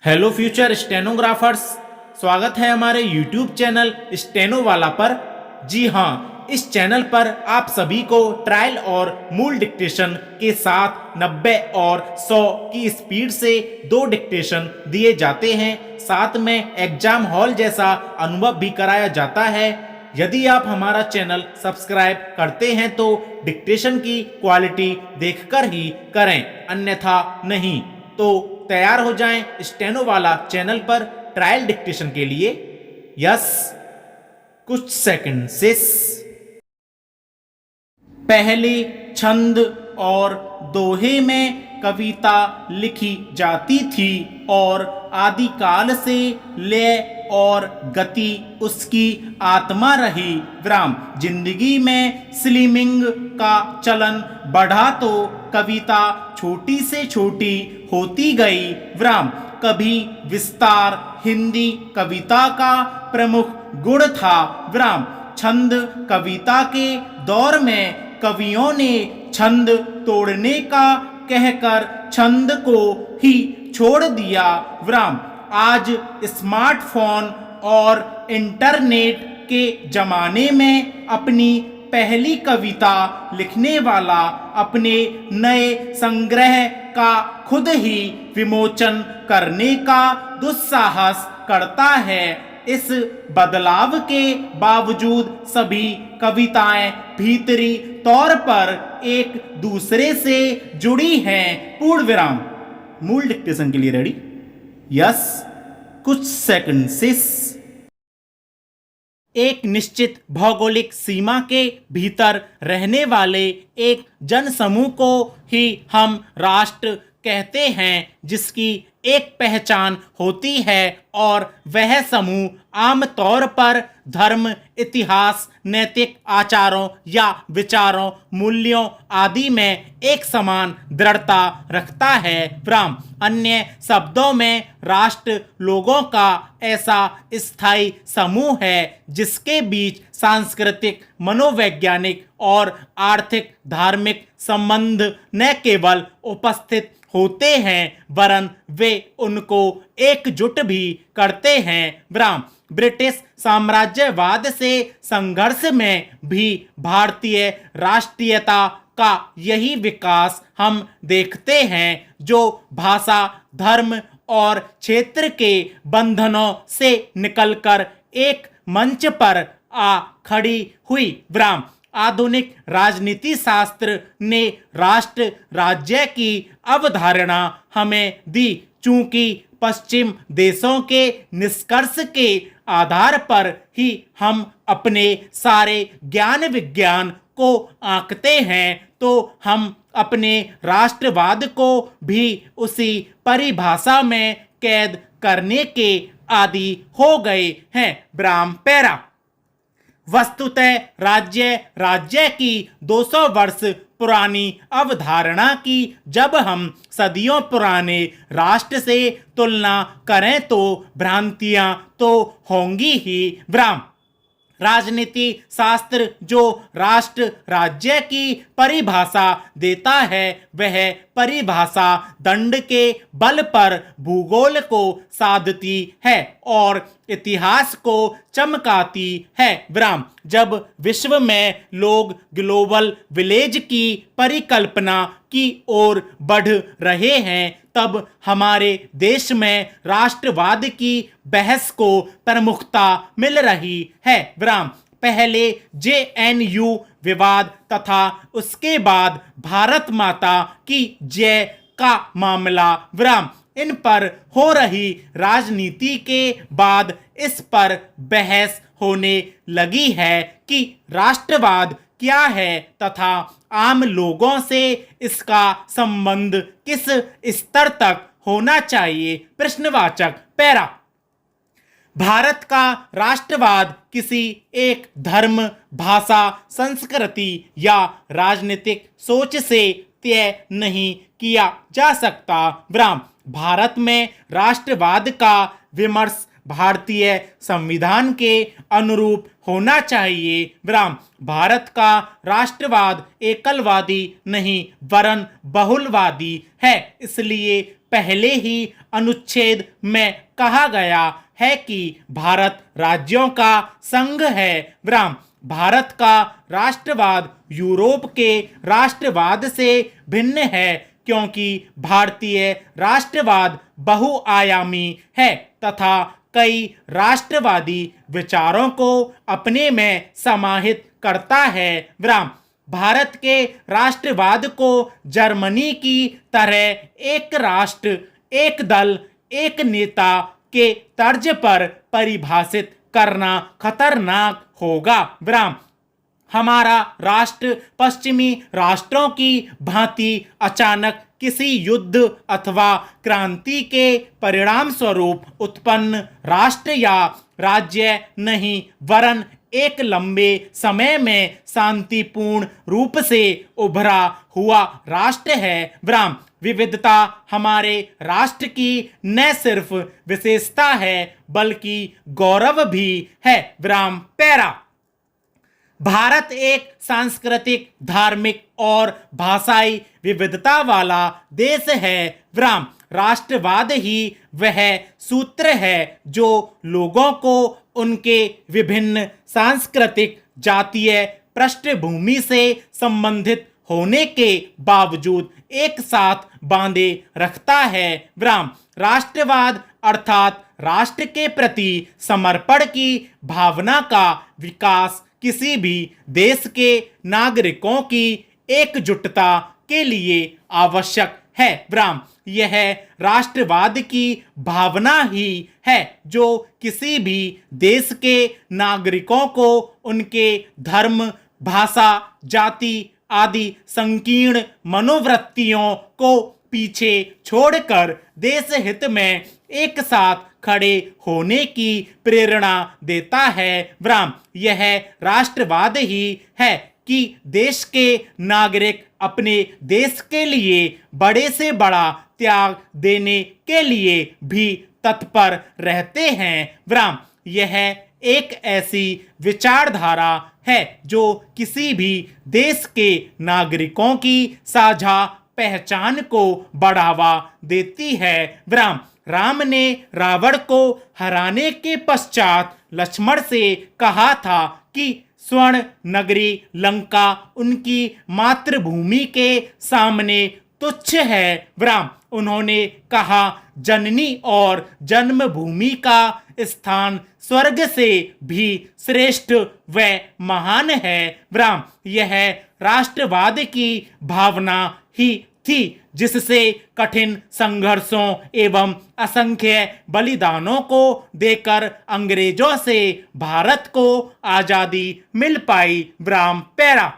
Hello future stenographers, स्वागत है हमारे यूट्यूब चैनल स्टेनो वाला पर। जी हाँ, इस चैनल पर आप सभी को ट्रायल और मूल डिक्टेशन के साथ 90 और 100 की स्पीड से 2 डिक्टेशन दिए जाते हैं। साथ में एग्जाम हॉल जैसा अनुभव भी कराया जाता है। यदि आप हमारा चैनल सब्सक्राइब करते हैं तो डिक्टेशन की क्वालिटी देखकर ही करें, अन्यथा नहीं। तो तैयार हो जाएं स्टेनो वाला चैनल पर ट्रायल डिक्टेशन के लिए। यस, कुछ सेकंड से पहले छंद और दोहे में कविता लिखी जाती थी और आदिकाल से लय और गति उसकी आत्मा रही। विराम। जिंदगी में स्लिमिंग का चलन बढ़ा तो कविता छोटी से छोटी होती गई। विराम। कभी विस्तार हिंदी कविता का प्रमुख गुण था। विराम। छंद कविता के दौर में कवियों ने छंद तोड़ने का कहकर छंद को ही छोड़ दिया। विराम। आज स्मार्टफोन और इंटरनेट के जमाने में अपनी पहली कविता लिखने वाला अपने नए संग्रह का खुद ही विमोचन करने का दुस्साहस करता है। इस बदलाव के बावजूद सभी कविताएं भीतरी तौर पर एक दूसरे से जुड़ी हैं। पूर्ण विराम। मूल डिक्टेशन के लिए रेडी? यस, कुछ सेकंड से एक निश्चित भौगोलिक सीमा के भीतर रहने वाले एक जनसमूह को ही हम राष्ट्र कहते हैं, जिसकी एक पहचान होती है और वह समूह आमतौर पर धर्म, इतिहास, नैतिक आचारों या विचारों, मूल्यों आदि में एक समान दृढ़ता रखता है। विराम। अन्य शब्दों में राष्ट्र लोगों का ऐसा स्थायी समूह है जिसके बीच सांस्कृतिक, मनोवैज्ञानिक और आर्थिक धार्मिक संबंध न केवल उपस्थित होते हैं वरन वे उनको एकजुट भी करते हैं। विराम। ब्रिटिश साम्राज्यवाद से संघर्ष में भी भारतीय राष्ट्रीयता का यही विकास हम देखते हैं, जो भाषा, धर्म और क्षेत्र के बंधनों से निकलकर एक मंच पर आ खड़ी हुई। विराम। आधुनिक राजनीति शास्त्र ने राष्ट्र राज्य की अवधारणा हमें दी, चूंकि पश्चिम देशों के निष्कर्ष के आधार पर ही हम अपने सारे ज्ञान विज्ञान को आंकते हैं, तो हम अपने राष्ट्रवाद को भी उसी परिभाषा में कैद करने के आदी हो गए हैं। विराम। पैरा। वस्तुतः राज्य की 200 वर्ष पुरानी अवधारणा की जब हम सदियों पुराने राष्ट्र से तुलना करें तो भ्रांतियां तो होंगी ही। विराम। राजनीति शास्त्र जो राष्ट्र राज्य की परिभाषा देता है, वह परिभाषा दंड के बल पर भूगोल को साधती है और इतिहास को चमकाती है। विराम। जब विश्व में लोग ग्लोबल विलेज की परिकल्पना की ओर बढ़ रहे हैं, तब हमारे देश में राष्ट्रवाद की बहस को प्रमुखता मिल रही है। विराम। पहले JNU विवाद तथा उसके बाद भारत माता की जय का मामला। विराम। इन पर हो रही राजनीति के बाद इस पर बहस होने लगी है कि राष्ट्रवाद क्या है तथा आम लोगों से इसका संबंध किस स्तर तक होना चाहिए। प्रश्नवाचक। पैरा। भारत का राष्ट्रवाद किसी एक धर्म, भाषा, संस्कृति या राजनीतिक सोच से तय नहीं किया जा सकता। विराम। भारत में राष्ट्रवाद का विमर्श भारतीय संविधान के अनुरूप होना चाहिए। विराम। भारत का राष्ट्रवाद एकलवादी नहीं वरन बहुलवादी है, इसलिए पहले ही अनुच्छेद में कहा गया है कि भारत राज्यों का संघ है। विराम। भारत का राष्ट्रवाद यूरोप के राष्ट्रवाद से भिन्न है, क्योंकि भारतीय राष्ट्रवाद बहुआयामी है तथा कई राष्ट्रवादी विचारों को अपने में समाहित करता है। विराम। भारत के राष्ट्रवाद को जर्मनी की तरह एक राष्ट्र, एक दल, एक नेता के तर्ज पर परिभाषित करना खतरनाक होगा। विराम। हमारा राष्ट्र पश्चिमी राष्ट्रों की भांति अचानक किसी युद्ध अथवा क्रांति के परिणाम स्वरूप उत्पन्न राष्ट्र या राज्य नहीं, वरन एक लंबे समय में शांतिपूर्ण रूप से उभरा हुआ राष्ट्र है। विराम। विविधता हमारे राष्ट्र की न सिर्फ विशेषता है बल्कि गौरव भी है। विराम। पैरा। भारत एक सांस्कृतिक, धार्मिक और भाषाई विविधता वाला देश है। विराम। राष्ट्रवाद ही वह सूत्र है जो लोगों को उनके विभिन्न सांस्कृतिक, जातीय पृष्ठभूमि से संबंधित होने के बावजूद एक साथ बांधे रखता है। विराम। राष्ट्रवाद अर्थात राष्ट्र के प्रति समर्पण की भावना का विकास किसी भी देश के नागरिकों की एकजुटता के लिए आवश्यक है। विराम। यह राष्ट्रवाद की भावना ही है जो किसी भी देश के नागरिकों को उनके धर्म, भाषा, जाति आदि संकीर्ण मनोवृत्तियों को पीछे छोड़कर देश हित में एक साथ खड़े होने की प्रेरणा देता है। विराम। यह राष्ट्रवाद ही है कि देश के नागरिक अपने देश के लिए बड़े से बड़ा त्याग देने के लिए भी तत्पर रहते हैं। विराम। यह एक ऐसी विचारधारा है जो किसी भी देश के नागरिकों की साझा पहचान को बढ़ावा देती है। विराम। राम ने रावण को हराने के पश्चात लक्ष्मण से कहा था कि स्वर्ण नगरी लंका उनकी मातृभूमि के सामने तुच्छ है। विराम। उन्होंने कहा, जननी और जन्मभूमि का स्थान स्वर्ग से भी श्रेष्ठ व महान है। विराम। यह राष्ट्रवाद की भावना ही थी जिससे कठिन संघर्षों एवं असंख्य बलिदानों को देकर अंग्रेजों से भारत को आजादी मिल पाई। विराम। पैरा।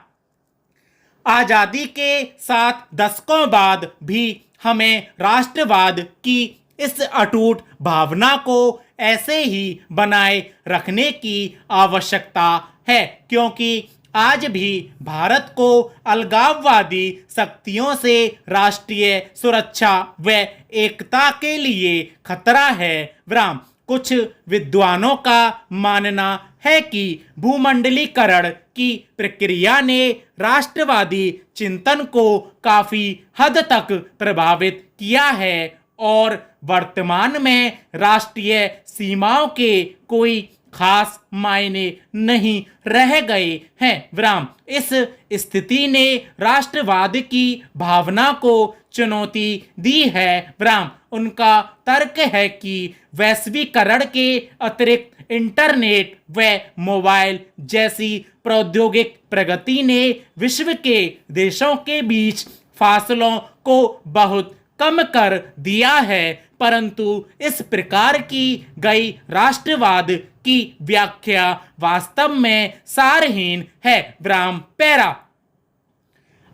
आजादी के 7 दशकों बाद भी हमें राष्ट्रवाद की इस अटूट भावना को ऐसे ही बनाए रखने की आवश्यकता है, क्योंकि आज भी भारत को अलगाववादी शक्तियों से राष्ट्रीय सुरक्षा व एकता के लिए खतरा है। विराम। कुछ विद्वानों का मानना है कि भूमंडलीकरण की प्रक्रिया ने राष्ट्रवादी चिंतन को काफी हद तक प्रभावित किया है और वर्तमान में राष्ट्रीय सीमाओं के कोई खास मायने नहीं रह गए हैं। विराम। इस स्थिति ने राष्ट्रवाद की भावना को चुनौती दी है। विराम। उनका तर्क है कि वैश्वीकरण के अतिरिक्त इंटरनेट व मोबाइल जैसी प्रौद्योगिक प्रगति ने विश्व के देशों के बीच फासलों को बहुत कम कर दिया है, परंतु इस प्रकार की गई राष्ट्रवाद की व्याख्या वास्तव में सारहीन है। विराम। पैरा।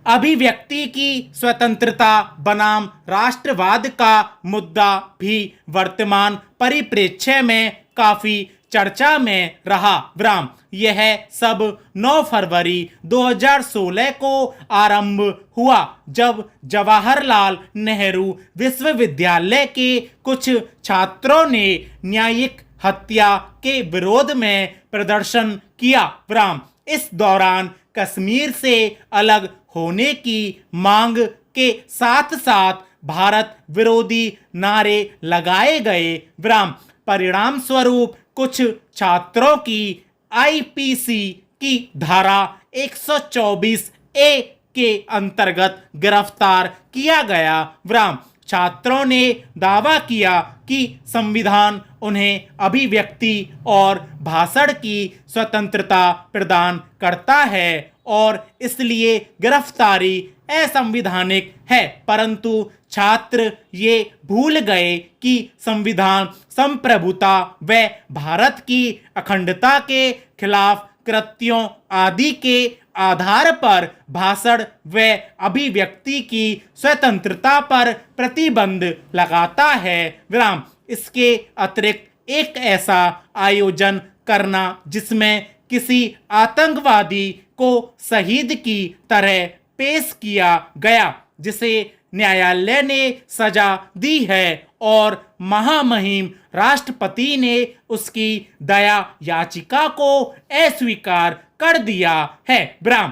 अभिव्यक्ति की स्वतंत्रता बनाम राष्ट्रवाद का मुद्दा भी वर्तमान परिप्रेक्ष्य में काफी चर्चा में रहा। विराम। यह सब 9 फरवरी 2016 को आरंभ हुआ जब जवाहरलाल नेहरू विश्वविद्यालय के कुछ छात्रों ने न्यायिक हत्या के विरोध में प्रदर्शन किया। विराम। इस दौरान कश्मीर से अलग होने की मांग के साथ साथ भारत विरोधी नारे लगाए गए। विराम। परिणाम स्वरूप कुछ छात्रों की आईपीसी की धारा 124 ए के अंतर्गत गिरफ्तार किया गया। विराम। छात्रों ने दावा किया कि संविधान उन्हें अभिव्यक्ति और भाषण की स्वतंत्रता प्रदान करता है और इसलिए गिरफ्तारी असंवैधानिक है, परंतु छात्र ये भूल गए कि संविधान संप्रभुता व भारत की अखंडता के खिलाफ कृत्यों आदि के आधार पर भाषण व अभिव्यक्ति की स्वतंत्रता पर प्रतिबंध लगाता है। विराम। इसके अतिरिक्त एक ऐसा आयोजन करना जिसमें किसी आतंकवादी को शहीद की तरह पेश किया गया, जिसे न्यायालय ने सजा दी है और महामहिम राष्ट्रपति ने उसकी दया याचिका को अस्वीकार कर दिया है। विराम।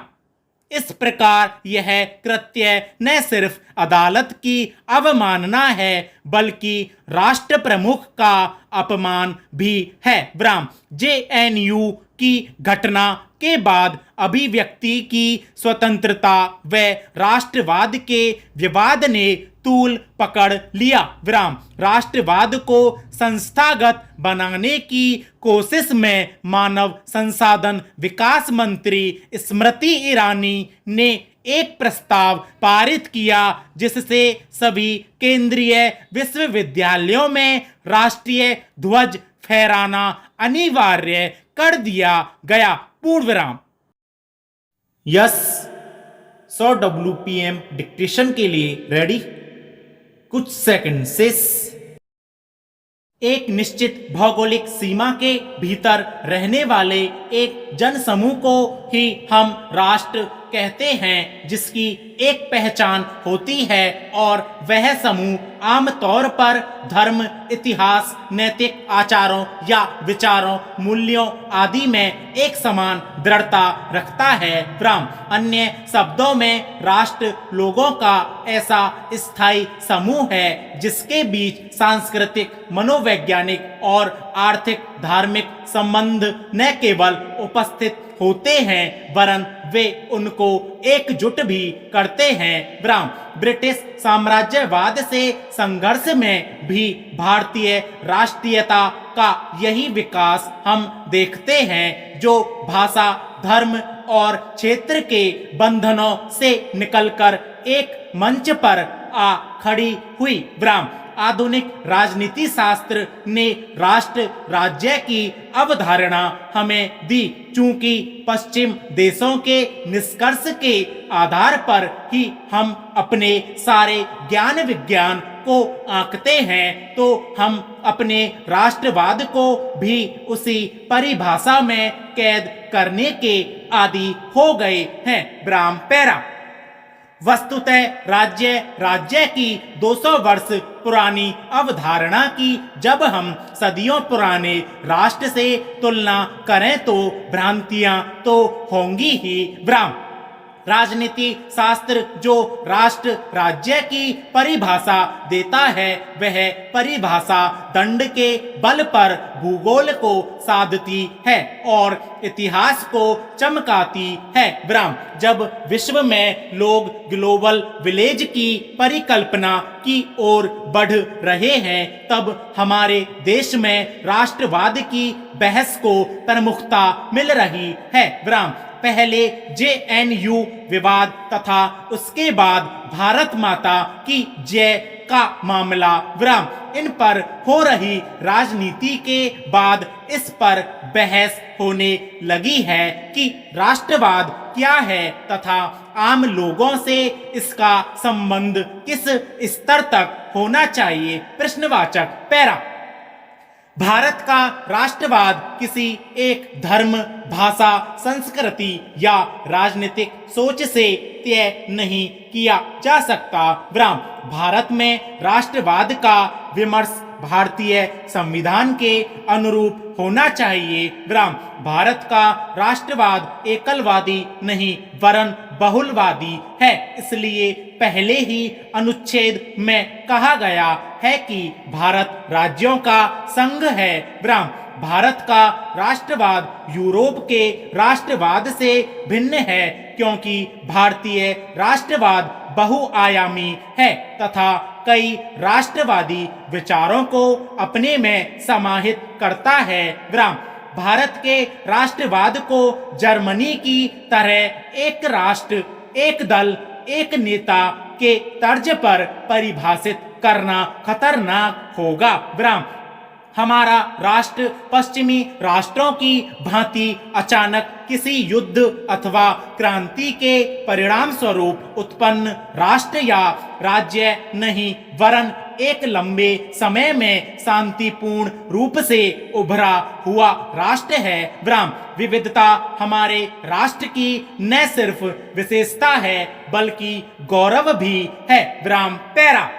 इस प्रकार यह कृत्य न सिर्फ अदालत की अवमानना है बल्कि राष्ट्र प्रमुख का अपमान भी है। विराम। जेएनयू की घटना के बाद अभिव्यक्ति की स्वतंत्रता व राष्ट्रवाद के विवाद ने तूल पकड़ लिया। विराम। राष्ट्रवाद को संस्थागत बनाने की कोशिश में मानव संसाधन विकास मंत्री स्मृति ईरानी ने एक प्रस्ताव पारित किया जिससे सभी केंद्रीय विश्वविद्यालयों में राष्ट्रीय ध्वज फहराना अनिवार्य कर दिया गया। पूर्ण विराम। यस 100 WPM डिक्टेशन के लिए रेडी। कुछ सेकंड से एक निश्चित भौगोलिक सीमा के भीतर रहने वाले एक जनसमूह को ही हम राष्ट्र कहते हैं, जिसकी एक पहचान होती है और वह समूह आमतौर पर धर्म, इतिहास, नैतिक आचारों या विचारों, मूल्यों आदि में एक समान दृढ़ता रखता है। विराम। अन्य शब्दों में राष्ट्र लोगों का ऐसा स्थायी समूह है जिसके बीच सांस्कृतिक, मनोवैज्ञानिक और आर्थिक धार्मिक संबंध न केवल उपस्थित होते हैं वरन वे उनको एकजुट भी करते हैं। विराम। ब्रिटिश साम्राज्यवाद से संघर्ष में भी भारतीय राष्ट्रीयता का यही विकास हम देखते हैं, जो भाषा, धर्म और क्षेत्र के बंधनों से निकलकर एक मंच पर आ खड़ी हुई। विराम। आधुनिक राजनीति शास्त्र ने राष्ट्र राज्य की अवधारणा हमें दी। चूंकि पश्चिम देशों के निष्कर्ष के आधार पर ही हम अपने सारे ज्ञान विज्ञान को आंकते हैं, तो हम अपने राष्ट्रवाद को भी उसी परिभाषा में कैद करने के आदी हो गए हैं। विराम। पैरा। वस्तुतः राज्य की 200 वर्ष पुरानी अवधारणा की जब हम सदियों पुराने राष्ट्र से तुलना करें तो भ्रांतियां तो होंगी ही। विराम। राजनीति शास्त्र जो राष्ट्र राज्य की परिभाषा देता है वह परिभाषा दंड के बल पर भूगोल को साधती है और इतिहास को चमकाती है। विराम। जब विश्व में लोग ग्लोबल विलेज की परिकल्पना की ओर बढ़ रहे हैं तब हमारे देश में राष्ट्रवाद की बहस को प्रमुखता मिल रही है। विराम। पहले जेएनयू विवाद तथा उसके बाद भारत माता की जय का मामला। विराम। इन पर हो रही राजनीति के बाद इस पर बहस होने लगी है कि राष्ट्रवाद क्या है तथा आम लोगों से इसका संबंध किस स्तर तक होना चाहिए। प्रश्नवाचक। पैरा। भारत का राष्ट्रवाद किसी एक धर्म, भाषा, संस्कृति या राजनीतिक सोच से तय नहीं किया जा सकता। विराम। भारत में राष्ट्रवाद का विमर्श भारतीय संविधान के अनुरूप होना चाहिए। विराम। भारत का राष्ट्रवाद एकलवादी नहीं वरन बहुलवादी है। इसलिए पहले ही अनुच्छेद में कहा गया है कि भारत राज्यों का संघ है। विराम। भारत का राष्ट्रवाद यूरोप के राष्ट्रवाद से भिन्न है क्योंकि भारतीय राष्ट्रवाद बहुआयामी है तथा कई राष्ट्रवादी विचारों को अपने में समाहित करता है। विराम। भारत के राष्ट्रवाद को जर्मनी की तरह एक राष्ट्र, एक दल, एक नेता के तर्ज पर परिभाषित करना खतरनाक होगा। विराम। हमारा राष्ट्र पश्चिमी राष्ट्रों की भांति अचानक किसी युद्ध अथवा क्रांति के परिणाम स्वरूप उत्पन्न राष्ट्र या राज्य नहीं वरन एक लंबे समय में शांतिपूर्ण रूप से उभरा हुआ राष्ट्र है। विराम। विविधता हमारे राष्ट्र की न सिर्फ विशेषता है बल्कि गौरव भी है। विराम। पैरा।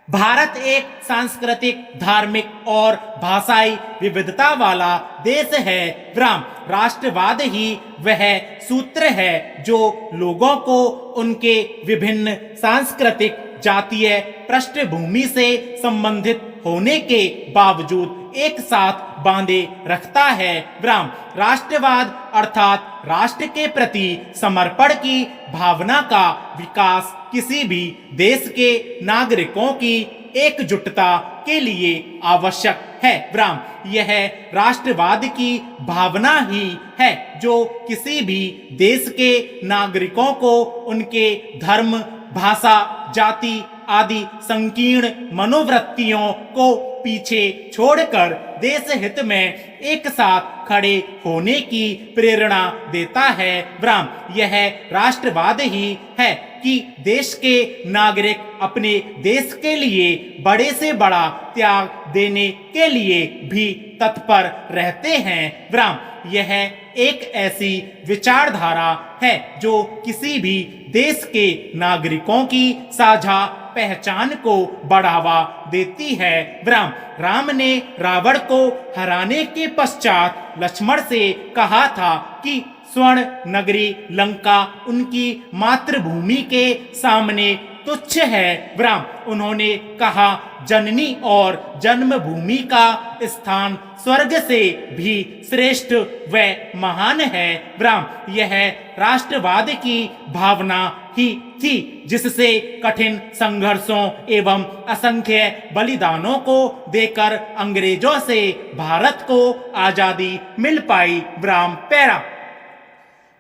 भारत एक सांस्कृतिक, धार्मिक और भाषाई विविधता वाला देश है। विराम। राष्ट्रवाद ही वह सूत्र है जो लोगों को उनके विभिन्न सांस्कृतिक, जातीय पृष्ठभूमि से संबंधित होने के बावजूद एक साथ बांधे रखता है। विराम। राष्ट्रवाद अर्थात राष्ट्र के प्रति समर्पण की भावना का विकास किसी भी देश के नागरिकों की एकजुटता के लिए आवश्यक है। विराम। यह राष्ट्रवाद की भावना ही है जो किसी भी देश के नागरिकों को उनके धर्म, भाषा, जाति आदि संकीर्ण मनोवृत्तियों को पीछे छोड़कर देश हित में एक साथ खड़े होने की प्रेरणा देता है। विराम। यह राष्ट्रवाद ही है कि देश के नागरिक अपने देश के लिए बड़े से बड़ा त्याग देने के लिए भी तत्पर रहते हैं। विराम। यह एक ऐसी विचारधारा है जो किसी भी देश के नागरिकों की साझा पहचान को बढ़ावा देती है। विराम। राम ने रावण को हराने के पश्चात लक्ष्मण से कहा था कि स्वर्ण नगरी लंका उनकी मातृभूमि के सामने तुच्छ है। विराम। उन्होंने कहा जननी और जन्मभूमि का स्थान स्वर्ग से भी श्रेष्ठ व महान है। विराम। यह राष्ट्रवाद की भावना ही थी जिससे कठिन संघर्षों एवं असंख्य बलिदानों को देकर अंग्रेजों से भारत को आजादी मिल पाई। विराम। पैरा।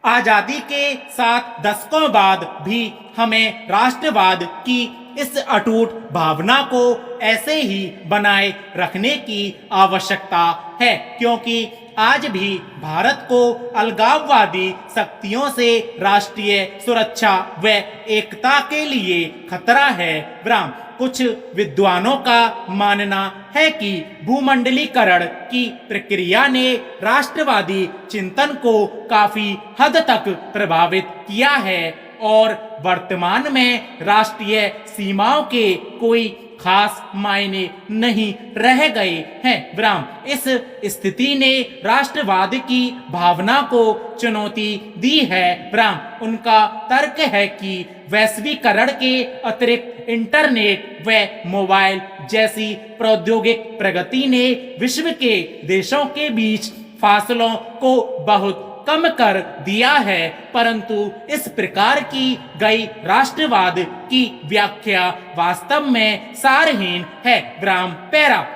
आजादी के 7 दशकों बाद भी हमें राष्ट्रवाद की इस अटूट भावना को ऐसे ही बनाए रखने की आवश्यकता है क्योंकि आज भी भारत को अलगाववादी शक्तियों से राष्ट्रीय सुरक्षा व एकता के लिए खतरा है। विराम। कुछ विद्वानों का मानना है कि भूमंडलीकरण की प्रक्रिया ने राष्ट्रवादी चिंतन को काफी हद तक प्रभावित किया है और वर्तमान में राष्ट्रीय सीमाओं के कोई खास मायने नहीं रह गए हैं। विराम। इस स्थिति ने राष्ट्रवाद की भावना को चुनौती दी है। विराम। उनका तर्क है कि वैश्वीकरण के अतिरिक्त इंटरनेट व मोबाइल जैसी प्रौद्योगिक प्रगति ने विश्व के देशों के बीच फासलों को बहुत कम कर दिया है परंतु इस प्रकार की गई राष्ट्रवाद की व्याख्या वास्तव में सारहीन है। विराम। पैरा।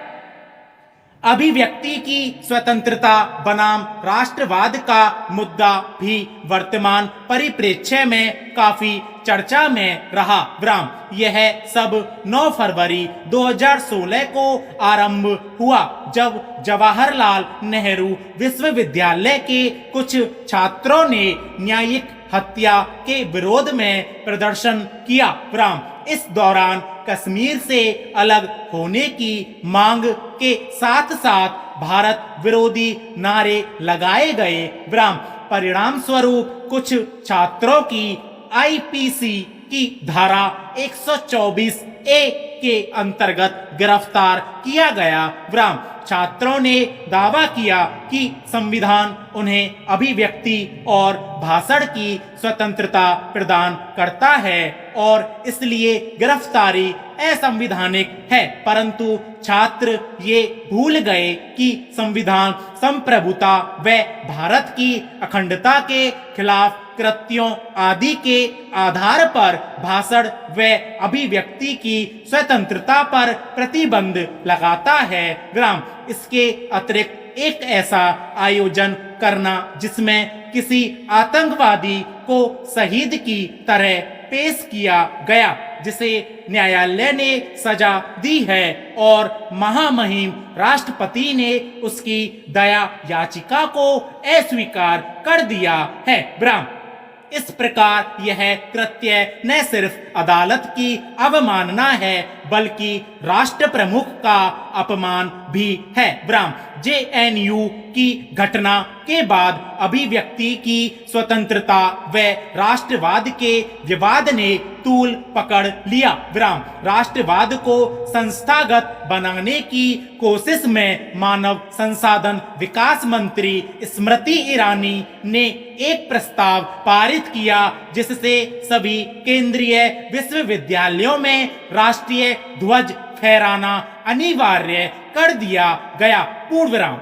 अभिव्यक्ति की स्वतंत्रता बनाम राष्ट्रवाद का मुद्दा भी वर्तमान परिप्रेक्ष्य में काफी चर्चा में रहा। विराम। यह सब 9 फरवरी 2016 को आरंभ हुआ जब जवाहरलाल नेहरू विश्वविद्यालय के कुछ छात्रों ने न्यायिक हत्या के विरोध में प्रदर्शन किया। विराम। इस दौरान कश्मीर से अलग होने की मांग के साथ साथ भारत विरोधी नारे लगाए गए। विराम। परिणाम स्वरूप कुछ छात्रों की आईपीसी की धारा 124 ए के अंतर्गत गिरफ्तार किया गया। विराम। छात्रों ने दावा किया कि संविधान उन्हें अभिव्यक्ति और भाषण की स्वतंत्रता प्रदान करता है और इसलिए गिरफ्तारी असंवैधानिक है, परंतु छात्र ये भूल गए कि संविधान संप्रभुता व भारत की अखंडता के खिलाफ कृत्यों आदि के आधार पर भाषण व अभिव्यक्ति की स्वतंत्रता पर प्रतिबंध लगाता है। विराम। इसके अतिरिक्त एक ऐसा आयोजन करना जिसमें किसी आतंकवादी को शहीद की तरह पेश किया गया, जिसे न्यायालय ने सजा दी है और महामहिम राष्ट्रपति ने उसकी दया याचिका को अस्वीकार कर दिया है। विराम। इस प्रकार यह कृत्य न सिर्फ अदालत की अवमानना है बल्कि राष्ट्र प्रमुख का अपमान भी है। विराम। जेएनयू की घटना के बाद अभिव्यक्ति की स्वतंत्रता व राष्ट्रवाद के विवाद ने तूल पकड़ लिया। विराम। राष्ट्रवाद को संस्थागत बनाने की कोशिश में मानव संसाधन विकास मंत्री स्मृति ईरानी ने एक प्रस्ताव पारित किया जिससे सभी केंद्रीय विश्वविद्यालयों में राष्ट्रीय ध्वज फहराना अनिवार्य कर दिया गया। पूर्ण विराम।